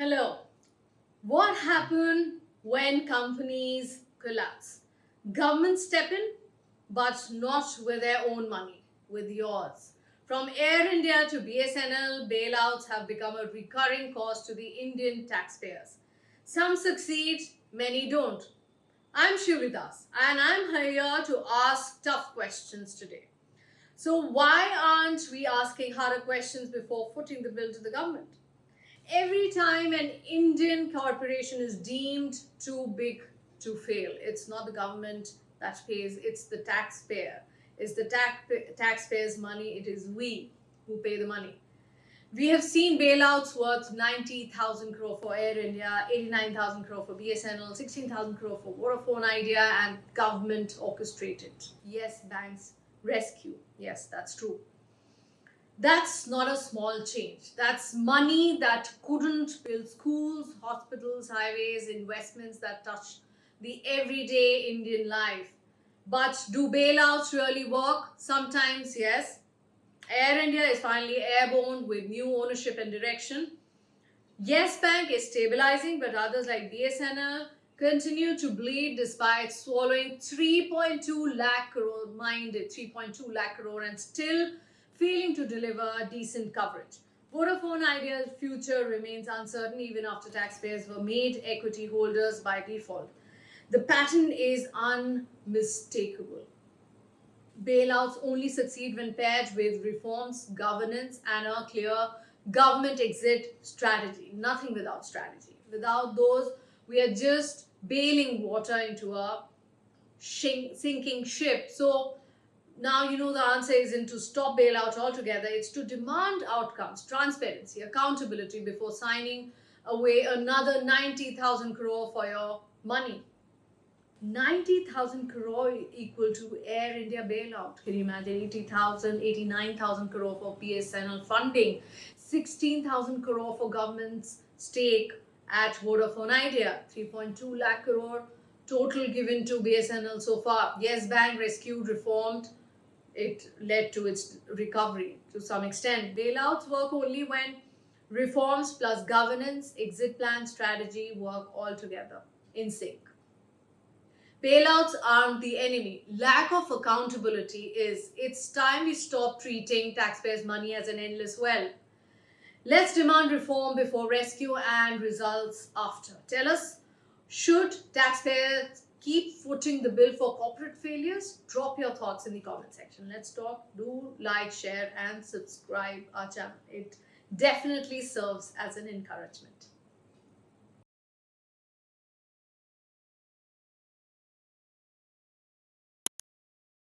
Hello. What happened when companies collapse? Governments step in, but not with their own money, with yours. From Air India to BSNL, bailouts have become a recurring cost to the Indian taxpayers. Some succeed, many don't. I'm Shivridas, and I'm here to ask tough questions today. So, why aren't we asking harder questions before footing the bill to the government? Every time an Indian corporation is deemed too big to fail, it's not the government that pays, it's the taxpayer. It's the taxpayer's money, it is we who pay the money. We have seen bailouts worth 90,000 crore for Air India, 89,000 crore for BSNL, 16,000 crore for Vodafone Idea, and government orchestrated. Yes, banks rescue. Yes, that's true. That's not a small change. That's money that couldn't build schools, hospitals, highways, investments that touch the everyday Indian life. But do bailouts really work? Sometimes, yes. Air India is finally airborne with new ownership and direction. Yes Bank is stabilizing, but others like BSNL continue to bleed despite swallowing 3.2 lakh crore, mind it, 3.2 lakh crore, and still failing to deliver decent coverage. Vodafone Idea's future remains uncertain even after taxpayers were made equity holders by default. The pattern is unmistakable. Bailouts only succeed when paired with reforms, governance, and a clear government exit strategy. Nothing without strategy. Without those, we are just bailing water into a sinking ship. So, now you know the answer isn't to stop bailout altogether, it's to demand outcomes, transparency, accountability before signing away another 90,000 crore for your money. 90,000 crore equal to Air India bailout. Can you imagine? 80,000, 89,000 crore for BSNL funding, 16,000 crore for government's stake at Vodafone Idea, 3.2 lakh crore total given to BSNL so far. Yes Bank rescued, reformed. It led to its recovery to some extent. Bailouts work only when reforms plus governance, exit plan, strategy work all together in sync. Bailouts aren't the enemy. Lack of accountability is. It's time we stop treating taxpayers' money as an endless well. Let's demand reform before rescue and results after. Tell us, should taxpayers keep footing the bill for corporate failures? Drop your thoughts in the comment section. Let's talk. Do like, share, and subscribe our channel. It definitely serves as an encouragement.